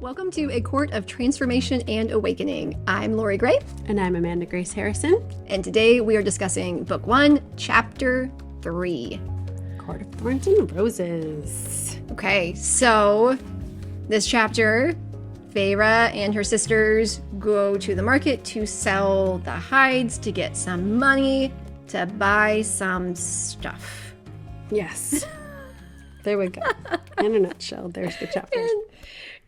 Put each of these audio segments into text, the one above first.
Welcome to A Court of Transformation and Awakening. I'm Lorrie Gray. And I'm Amanda Grace Harrison. And today we are discussing Book 1, Chapter 3. Court of Thorns and Roses. Okay, so this chapter, Feyre and her sisters go to the market to sell the hides to get some money to buy some stuff. Yes. There we go. In a nutshell, there's the chapter.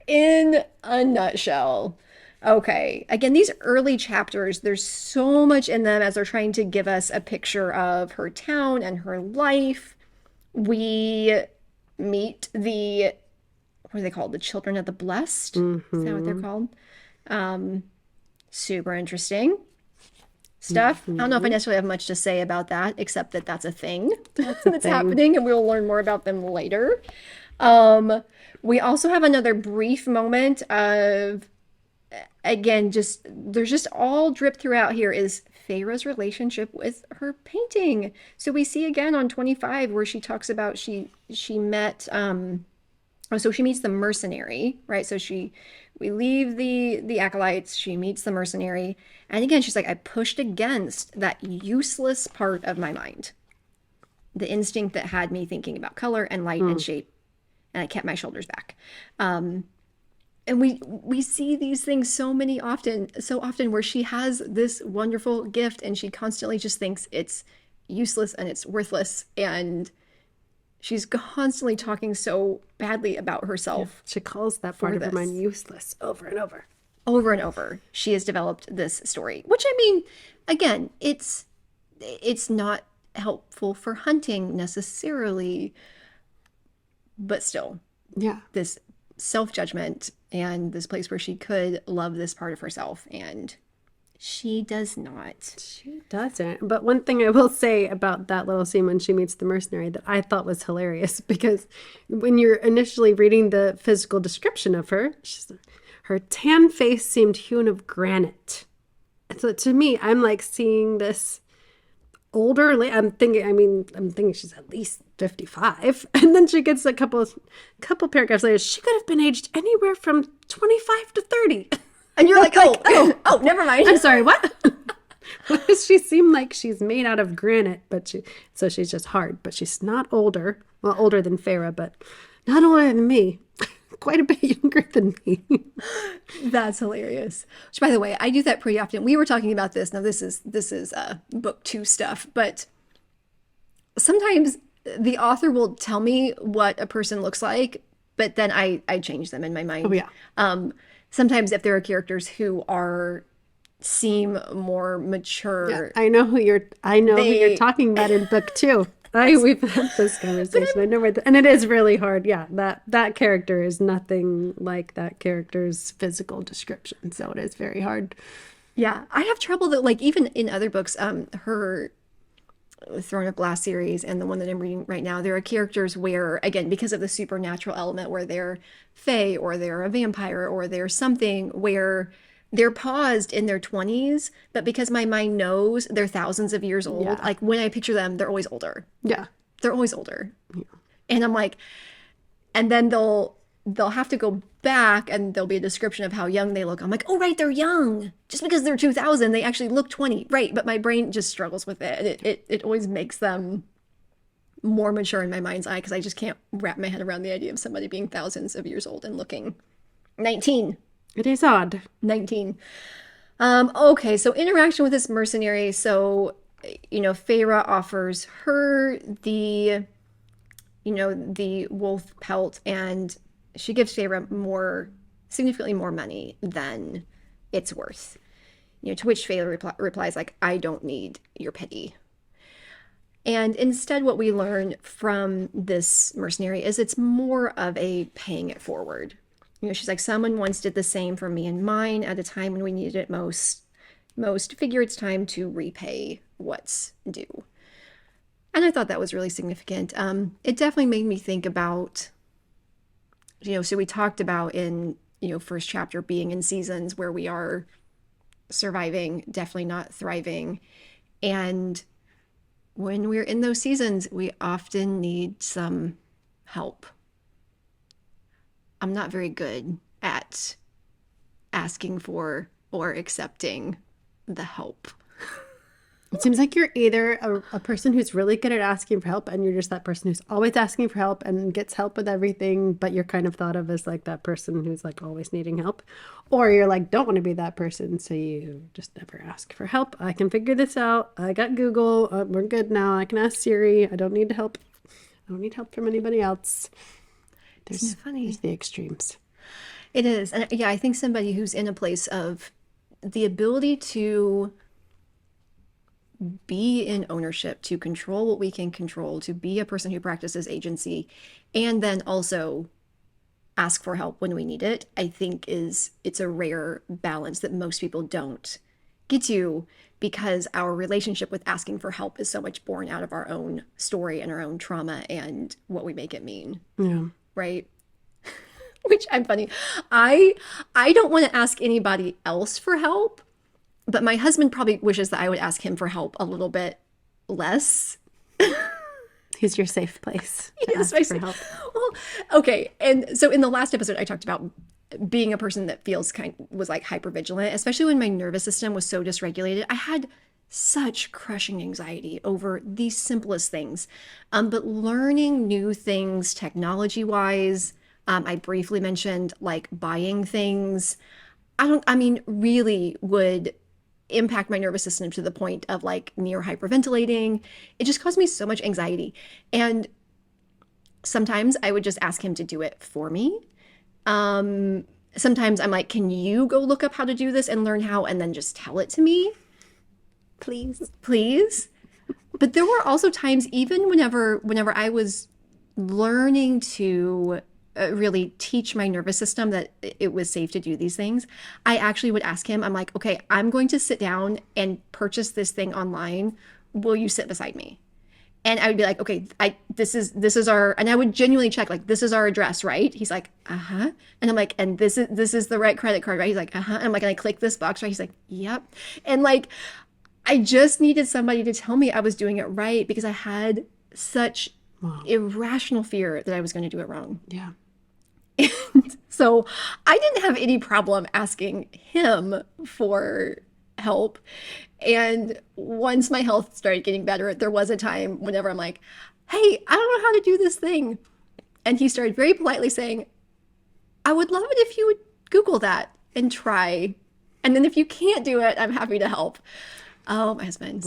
In a nutshell. Okay. Again, these early chapters, there's so much in them as they're trying to give us a picture of her town and her life. We meet what are they called? The Children of the Blessed? Mm-hmm. Is that what they're called? Super interesting stuff. Mm-hmm. I don't know if I necessarily have much to say about that, except that that's a thing that's happening, and we'll learn more about them later. We also have another brief moment of, again, there's just all drip throughout here is Feyre's relationship with her painting. So we see again on 25 where she talks about she met, so she meets the mercenary, right? So we leave the acolytes, she meets the mercenary. And again, she's like, I pushed against that useless part of my mind. The instinct that had me thinking about color and light and shape. And I kept my shoulders back. And we see these things so often where she has this wonderful gift and she constantly just thinks it's useless and it's worthless. And she's constantly talking so badly about herself. Yeah, she calls that part of her mind useless over and over. Over and over. She has developed this story, which, I mean, again, it's not helpful for hunting necessarily. But still, yeah, this self-judgment and this place where she could love this part of herself, and she does not. She doesn't. But one thing I will say about that little scene when she meets the mercenary that I thought was hilarious, because when you're initially reading the physical description of her, her tan face seemed hewn of granite. And so to me, I'm like seeing this older, I'm thinking she's at least 55, and then she gets a couple paragraphs later, she could have been aged anywhere from 25 to 30, and you're like, oh, never mind. I'm sorry, what? Why does she seem like she's made out of granite? So she's just hard, but she's not older. Well, older than Feyre, but not older than me. Quite a bit younger than me. That's hilarious. Which, by the way, I do that pretty often. We were talking about this. Now, this is book 2 stuff, but sometimes the author will tell me what a person looks like, but then I change them in my mind. Oh, yeah. Sometimes if there are characters who seem more mature. Yeah, I know who you're talking about in book 2. We've had this conversation. I know and it is really hard. Yeah, that character is nothing like that character's physical description, so it is very hard. Yeah, I have trouble that, like, even in other books, her Throne of Glass series and the one that I'm reading right now, there are characters where, again, because of the supernatural element, where they're fae or they're a vampire or they're something where they're paused in their 20s, but because my mind knows they're thousands of years old, like when I picture them, they're always older. Yeah. They're always older. Yeah. And I'm like, and then they'll have to go back and there'll be a description of how young they look. I'm like, oh, right, they're young. Just because they're 2000, they actually look 20. Right. But my brain just struggles with it. It always makes them more mature in my mind's eye because I just can't wrap my head around the idea of somebody being thousands of years old and looking 19. It is odd. 19. Okay, so interaction with this mercenary. So, Feyre offers her the wolf pelt, and she gives Feyre significantly more money than it's worth. To which Feyre replies, like, I don't need your pity. And instead, what we learn from this mercenary is it's more of a paying it forward. She's like, someone once did the same for me and mine at a time when we needed it most. Figure it's time to repay what's due. And I thought that was really significant. It definitely made me think about, so we talked about in, first chapter being in seasons where we are surviving, definitely not thriving. And when we're in those seasons, we often need some help. I'm not very good at asking for or accepting the help. It seems like you're either a person who's really good at asking for help and you're just that person who's always asking for help and gets help with everything, but you're kind of thought of as like that person who's like always needing help. Or you're like, don't want to be that person, so you just never ask for help. I can figure this out. I got Google. We're good now. I can ask Siri. I don't need help. I don't need help from anybody else. Isn't it funny? There's the extremes. It is. And yeah, I think somebody who's in a place of the ability to be in ownership, to control what we can control, to be a person who practices agency, and then also ask for help when we need it, I think it's a rare balance that most people don't get to, because our relationship with asking for help is so much born out of our own story and our own trauma and what we make it mean. Yeah. Right? Which I'm funny. I don't want to ask anybody else for help, but my husband probably wishes that I would ask him for help a little bit less. He's your safe place He to is ask for help. Well, okay. And so in the last episode, I talked about being a person that was like hypervigilant, especially when my nervous system was so dysregulated. I had such crushing anxiety over the simplest things. But learning new things technology wise, I briefly mentioned like buying things. Really would impact my nervous system to the point of like near hyperventilating. It just caused me so much anxiety. And sometimes I would just ask him to do it for me. Sometimes I'm like, can you go look up how to do this and learn how, and then just tell it to me? Please. But there were also times, even whenever I was learning to really teach my nervous system that it was safe to do these things, I actually would ask him, I'm like, okay, I'm going to sit down and purchase this thing online. Will you sit beside me? And I would be like, okay, this is our, and I would genuinely check, like, this is our address, right? He's like, uh-huh. And I'm like, and this is the right credit card, right? He's like, uh-huh. And I'm like, and I click this box, right? He's like, yep. And like, I just needed somebody to tell me I was doing it right, because I had such irrational fear that I was going to do it wrong. Yeah. And so I didn't have any problem asking him for help. And once my health started getting better, there was a time whenever I'm like, hey, I don't know how to do this thing. And he started very politely saying, I would love it if you would Google that and try. And then if you can't do it, I'm happy to help. Oh, my husband.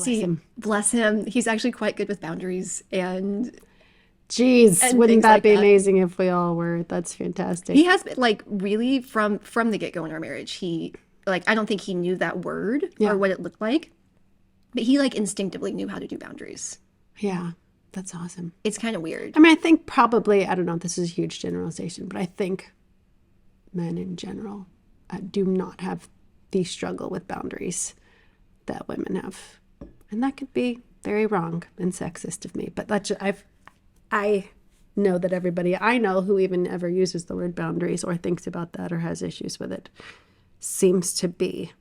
Bless him. He's actually quite good with boundaries and Jeez, wouldn't things that like be that. amazing if we all were? That's fantastic. He has been like really from the get-go in our marriage. He like, I don't think he knew that word Yeah. or what it looked like, but he like instinctively knew how to do boundaries. Yeah, that's awesome. It's kind of weird. I mean, I think probably, I don't know, this is a huge generalization, but I think men in general do not have the struggle with boundaries that women have. And that could be very wrong and sexist of me. But I know that everybody I know who even ever uses the word boundaries or thinks about that or has issues with it seems to be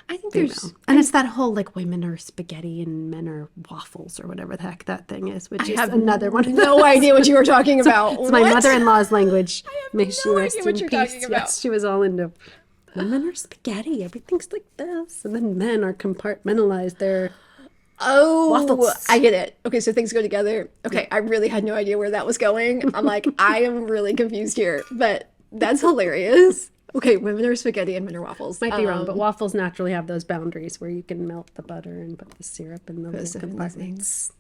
I think female. And it's that whole like women are spaghetti and men are waffles or whatever the heck that thing is, which is another one of no those. idea what you were talking about. It's my mother-in-law's language. May she no rest idea what in you're peace. talking about. Yes, she was all into women are spaghetti. Everything's like this. And then men are compartmentalized. They're Oh, waffles. I get it. Okay, so things go together. Okay, I really had no idea where that was going. I'm like, I am really confused here, but that's hilarious. Okay, women are spaghetti and men are waffles. Might be wrong, but waffles naturally have those boundaries where you can melt the butter and put the syrup in the little stuff in these compartments.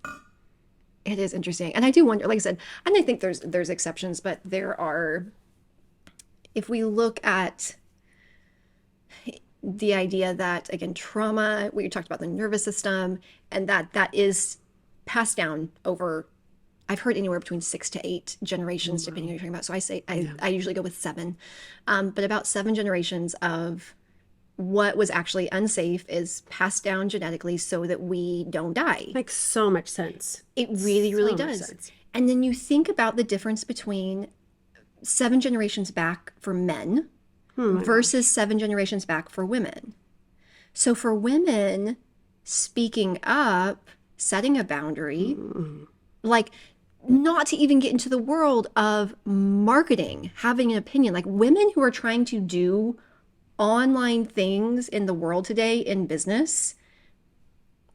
It is interesting. And I do wonder, like I said, and I think there's exceptions, but there are, if we look at the idea that, again, trauma, we talked about the nervous system, and that is passed down over, I've heard anywhere between 6 to 8 generations, depending on what you're talking about. So I say, I usually go with 7. But about 7 generations of what was actually unsafe is passed down genetically so that we don't die. Makes so much sense. It really, really So much does. sense. And then you think about the difference between 7 generations back for men versus 7 generations back for women. So for women, speaking up, setting a boundary, like not to even get into the world of marketing, having an opinion. Like women who are trying to do online things in the world today in business.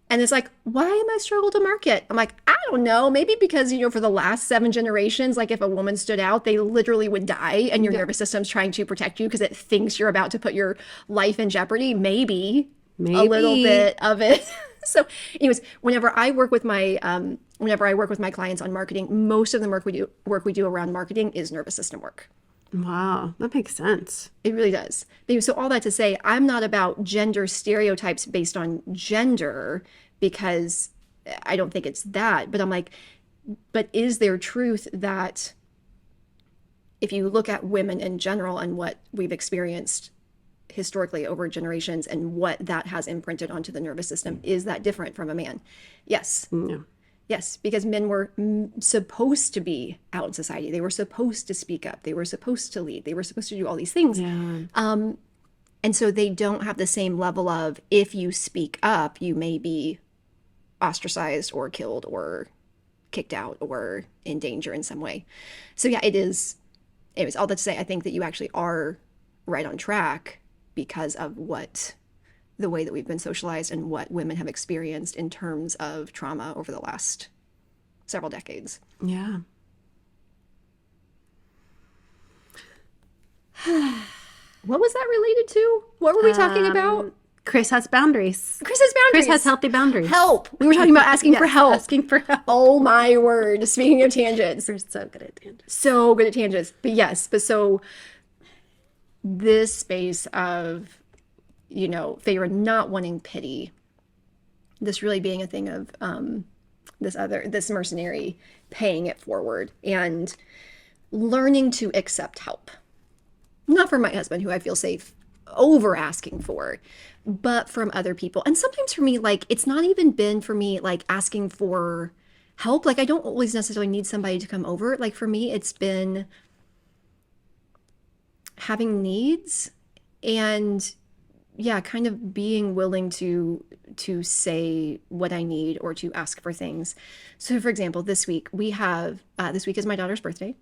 And it's like, why am I struggle to market? I'm like, I don't know. Maybe because, for the last 7 generations, like if a woman stood out, they literally would die and your nervous system's trying to protect you because it thinks you're about to put your life in jeopardy. Maybe a little Maybe. bit of it. So anyways, whenever I work with my clients on marketing, most of the work we do around marketing is nervous system work. Wow, that makes sense. It really does. So all that to say, I'm not about gender stereotypes based on gender because I don't think it's that. But I'm like, but is there truth that if you look at women in general and what we've experienced historically over generations and what that has imprinted onto the nervous system, is that different from a man? Yes. Yeah. Yes, because men were supposed to be out in society. They were supposed to speak up. They were supposed to lead. They were supposed to do all these things. Yeah. And so they don't have the same level of, if you speak up, you may be ostracized or killed or kicked out or in danger in some way. So yeah, it is. Anyways, all that to say, I think that you actually are right on track because of the way that we've been socialized and what women have experienced in terms of trauma over the last several decades. Yeah. What was that related to? What were we talking about? Chris has boundaries. Chris has boundaries. Chris has healthy boundaries. Help. We were talking about asking for help. Asking for help. Oh my word. Speaking of tangents. We're so good at tangents. So good at tangents. But yes, so this space of, Feyre not wanting pity, this really being a thing of this mercenary paying it forward and learning to accept help. Not from my husband, who I feel safe over asking for, but from other people. And sometimes for me, like, it's not even been for me, like, asking for help. Like, I don't always necessarily need somebody to come over. Like, for me, it's been having needs and, yeah, kind of being willing to say what I need or to ask for things. So, for example, this week is my daughter's birthday.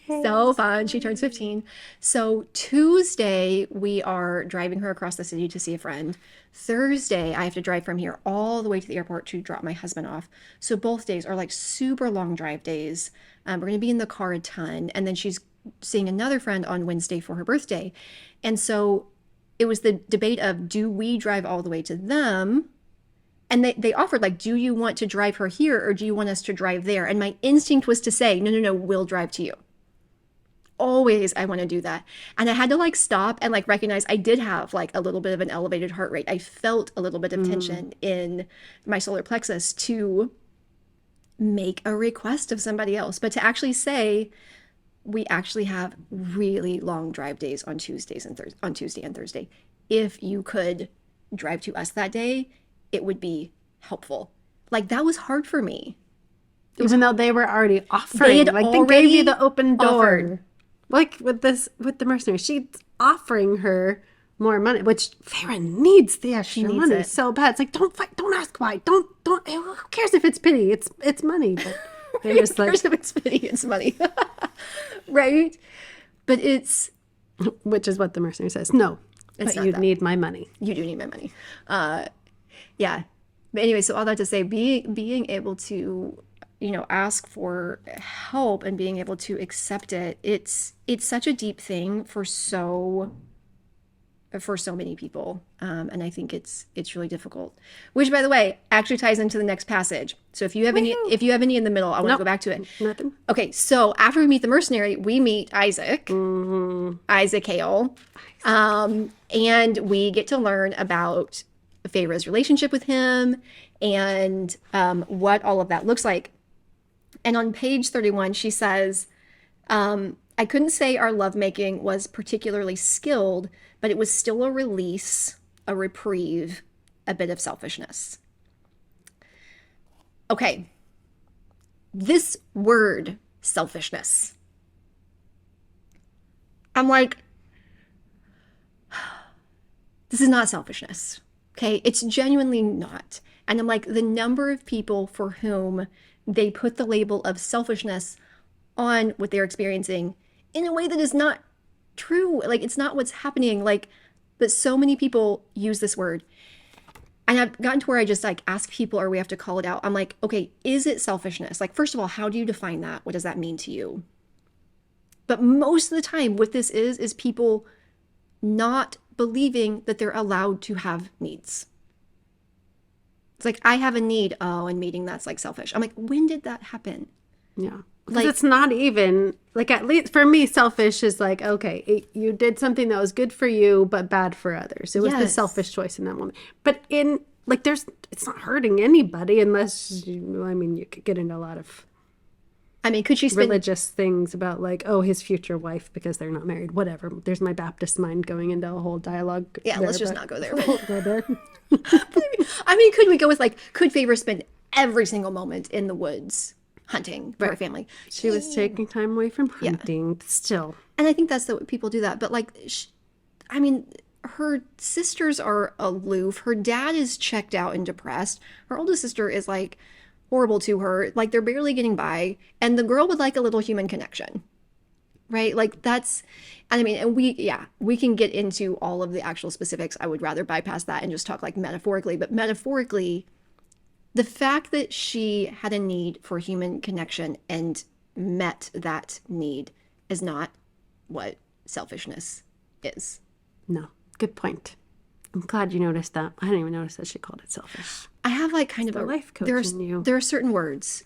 So fun. She turns 15. So Tuesday, we are driving her across the city to see a friend. Thursday, I have to drive from here all the way to the airport to drop my husband off. So both days are like super long drive days. We're going to be in the car a ton. And then she's seeing another friend on Wednesday for her birthday. And so it was the debate of, do we drive all the way to them? And they offered, like, do you want to drive her here or do you want us to drive there? And my instinct was to say, no, we'll drive to you. Always I want to do that. And I had to like stop and like recognize I did have like a little bit of an elevated heart rate. I felt a little bit of tension in my solar plexus to make a request of somebody else, but to actually say we actually have really long drive days on Tuesday and Thursday. If you could drive to us that day, it would be helpful. Like that was hard for me. Even though they were already offering, They had like they gave you the open door. offered. Like with the mercenary, she's offering her more money, which Feyre needs the extra needs money it. so bad. It's like, don't fight, don't ask why, don't. Who cares if it's pity? It's money. But they're just like, First of it's pity, it's money. Right? But which is what the mercenary says. No, It's but not you that. need my money. You do need my money. Yeah. But anyway, so all that to say, being able to, ask for help and being able to accept it, it's such a deep thing for so many people. And I think it's really difficult. Which, by the way, actually ties into the next passage. So if you have any in the middle, I want to go back to it. Nothing. Okay, so after we meet the mercenary, we meet Isaac, Isaac Hale, and we get to learn about Feyre's relationship with him and what all of that looks like. And on page 31, she says, I couldn't say our lovemaking was particularly skilled, but it was still a release, a reprieve, a bit of selfishness. Okay, this word, selfishness. I'm like, this is not selfishness. Okay, it's genuinely not. And I'm like, the number of people for whom they put the label of selfishness on what they're experiencing in a way that is not true. Like, it's not what's happening. Like, but so many people use this word. And I've gotten to where I just like ask people, or we have to call it out. I'm like, okay, is it selfishness? Like, first of all, how do you define that? What does that mean to you? But most of the time, what this is people not believing that they're allowed to have needs. It's like, I have a need. Oh, and meeting that's like selfish. I'm like, when did that happen? Yeah. Because Like, it's not even, like, at least for me, selfish is like, okay, you did something that was good for you, but bad for others. It was the yes. selfish choice in that moment. But like, it's not hurting anybody unless, I mean, you could get into a lot of I mean, could she spend religious things about, like, oh, his future wife because they're not married. Whatever. There's my Baptist mind going into a whole dialogue. Yeah, there, let's just but not go there. I won't go there. I mean, could we go with like, could Favor spend every single moment in the woods hunting for her family? She was taking time away from hunting, but still. And I think that's the people do that. But like, I mean, her sisters are aloof. Her dad is checked out and depressed. Her oldest sister is like horrible to her. Like, they're barely getting by. And the girl would like a little human connection, right? Like, that's, and I mean, and we can get into all of the actual specifics. I would rather bypass that and just talk like metaphorically. But metaphorically, the fact that she had a need for human connection and met that need is not what selfishness is. No. Good point. I'm glad you noticed that. I didn't even notice that she called it selfish. I have like kind of the a life coach in you. There are certain words.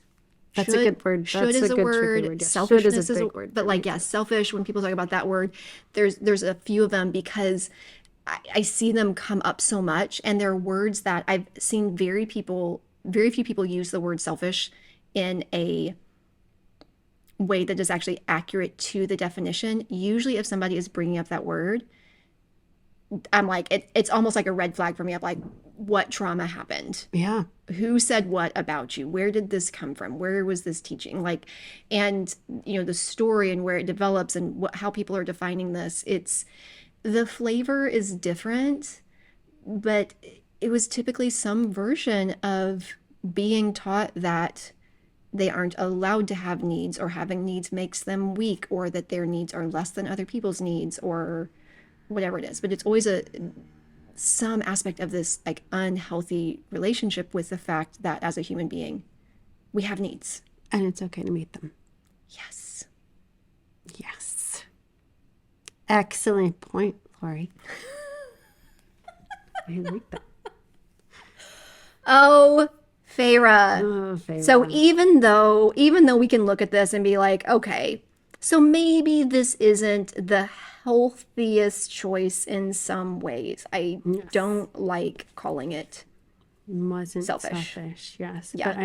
That's a good word. Should That's is a a good word. tricky word. Yeah. Selfishness Should is a big word. word But for like, me. yeah, selfish, when people talk about that word, there's a few of them because I see them come up so much. And they're words that I've seen very few people use the word selfish in a way that is actually accurate to the definition. Usually if somebody is bringing up that word, I'm like, it's almost like a red flag for me of like, what trauma happened? Yeah. Who said what about you? Where did this come from? Where was this teaching? Like, and the story and where it develops and how people are defining this, it's, the flavor is different, but it was typically some version of being taught that they aren't allowed to have needs, or having needs makes them weak, or that their needs are less than other people's needs, or whatever it is. But it's always some aspect of this like unhealthy relationship with the fact that as a human being, we have needs. And it's okay to meet them. Yes. Yes. Excellent point, Lorrie. I like that. Oh, Feyre. Oh, Feyre. So even though we can look at this and be like, okay, so maybe this isn't the healthiest choice in some ways. I don't like calling it wasn't selfish. Yes. Yeah. But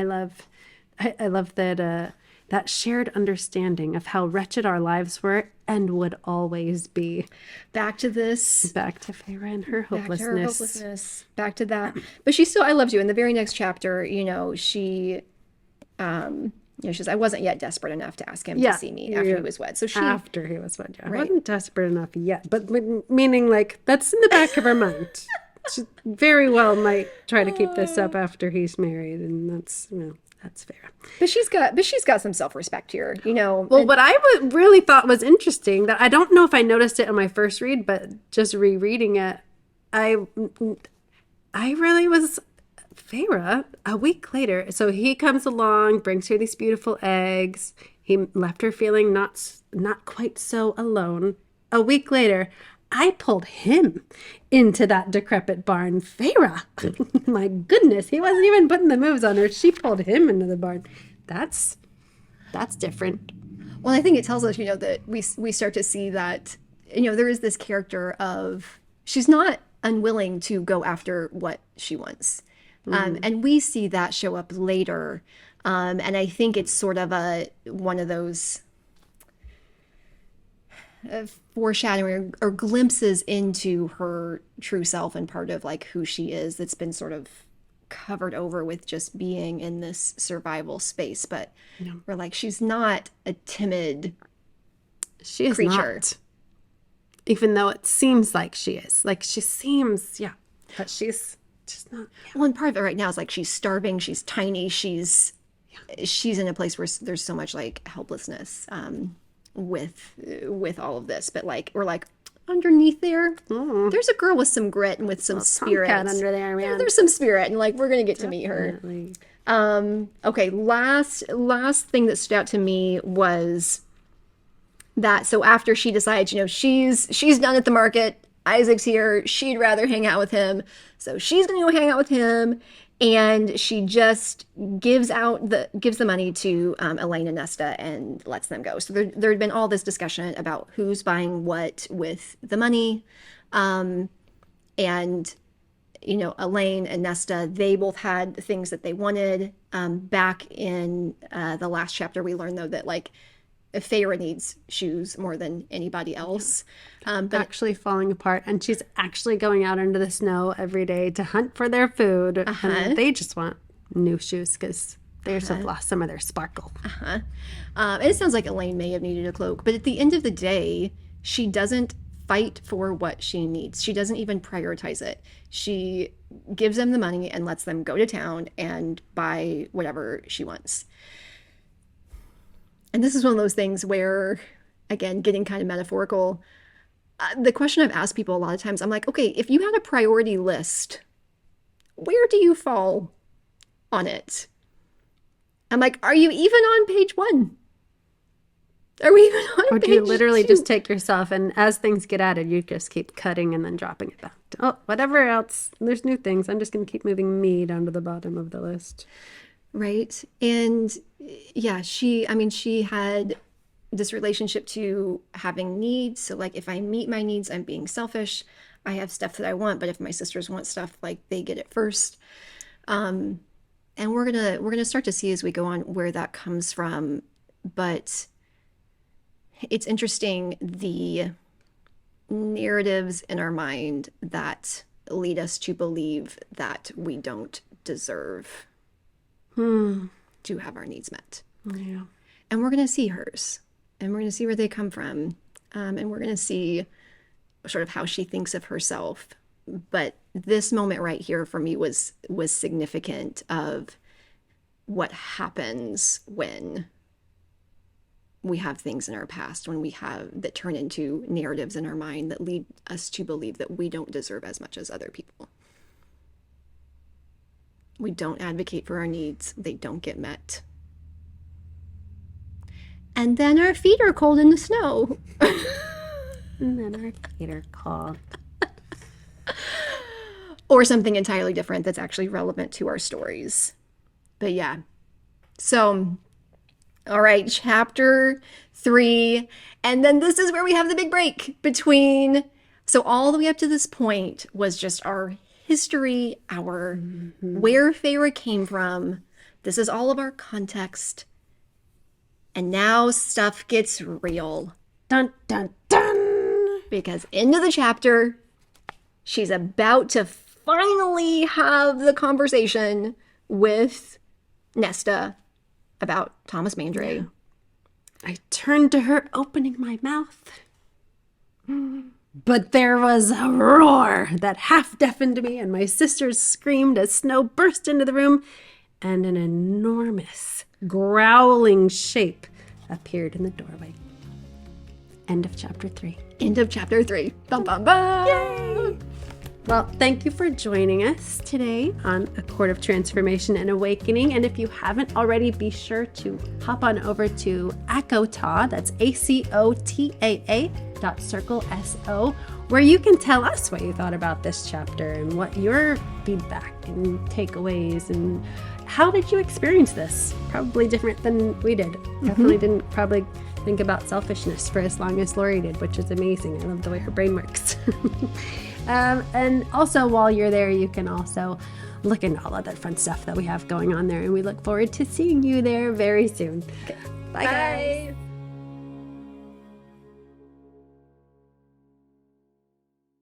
I love that that shared understanding of how wretched our lives were and would always be. Back to this. Back to Feyre and her Back hopelessness. to her hopelessness. Back to that. But she still, I loved you. In the very next chapter, she she says, I wasn't yet desperate enough to ask him to see me after he was wed. So she, after he was wed, yeah. Right. I wasn't desperate enough yet, but meaning like that's in the back of her mind. She very well might try to keep this up after he's married, and that's that's fair. but she's got some self-respect here, Well, what I really thought was interesting, that I don't know if I noticed it on my first read, but just rereading it, I really was Feyre a week later. So he comes along, brings her these beautiful eggs. He left her feeling not quite so alone. A week later, I pulled him into that decrepit barn. Feyre, my goodness, he wasn't even putting the moves on her. She pulled him into the barn. That's different. Well, I think it tells us, that we start to see that, there is this character of, she's not unwilling to go after what she wants. And we see that show up later. And I think it's sort of one of those foreshadowing or glimpses into her true self and part of like who she is that's been sort of covered over with just being in this survival space. But we're like, she's not a timid She is creature. not. Even though it seems like she is. Like she seems, but she's just not. Well, and part of it right now is like she's starving, she's tiny, she's she's in a place where there's so much like helplessness with all of this. But like we're like underneath there's a girl with some grit and with some spirit under there, man. There's some spirit, and like we're gonna get to meet her. Okay, last thing that stood out to me was that so after she decides, she's done at the market, Isaac's here, she'd rather hang out with him, so she's gonna go hang out with him, and she just gives the money to Elaine and Nesta and lets them go. So there had been all this discussion about who's buying what with the money, and Elaine and Nesta, they both had things that they wanted. Back in the last chapter, we learned though that like Feyre needs shoes more than anybody else. But actually falling apart, and she's actually going out into the snow every day to hunt for their food. And they just want new shoes because theirs have lost some of their sparkle. And it sounds like Elaine may have needed a cloak, but at the end of the day, she doesn't fight for what she needs. She doesn't even prioritize it. She gives them the money and lets them go to town and buy whatever she wants. And this is one of those things where, again, getting kind of metaphorical, the question I've asked people a lot of times, I'm like, okay, if you had a priority list, where do you fall on it? I'm like, are you even on page 1? Are we even on or page do you literally 2? just take yourself, and as things get added, you just keep cutting and then dropping it back? Oh, whatever else. There's new things. I'm just going to keep moving me down to the bottom of the list. Right. And yeah, she had this relationship to having needs. So like if I meet my needs, I'm being selfish. I have stuff that I want, but if my sisters want stuff, like they get it first. And we're gonna start to see as we go on where that comes from. But it's interesting, the narratives in our mind that lead us to believe that we don't deserve to have our needs met. Yeah. And we're going to see hers, and we're going to see where they come from, and we're going to see sort of how she thinks of herself. But this moment right here for me was significant of what happens when we have things in our past, when we have that turn into narratives in our mind that lead us to believe that we don't deserve as much as other people. We don't advocate for our needs. They don't get met. And then our feet are cold in the snow. And then our feet are cold. Or something entirely different that's actually relevant to our stories. But yeah. So, all right, chapter 3. And then this is where we have the big break between. So all the way up to this point was just our history, our where Feyre came from. This is all of our context. And now stuff gets real. Dun, dun, dun. Because into the chapter, she's about to finally have the conversation with Nesta about Thomas Mandray. Yeah. I turned to her, opening my mouth. But there was a roar that half deafened me, and my sisters screamed as snow burst into the room, and an enormous, growling shape appeared in the doorway. End of chapter 3. End of chapter 3. Bum, bum, bum. Yay! Well, thank you for joining us today on A Court of Transformation and Awakening. And if you haven't already, be sure to hop on over to ACOTAR, that's ACOTAA.circle.so, where you can tell us what you thought about this chapter and what your feedback and takeaways and how did you experience this? Probably different than we did. Definitely didn't probably think about selfishness for as long as Lorrie did, which is amazing. I love the way her brain works. And also while you're there, you can also look into all of that fun stuff that we have going on there. And we look forward to seeing you there very soon. Okay. Bye, guys.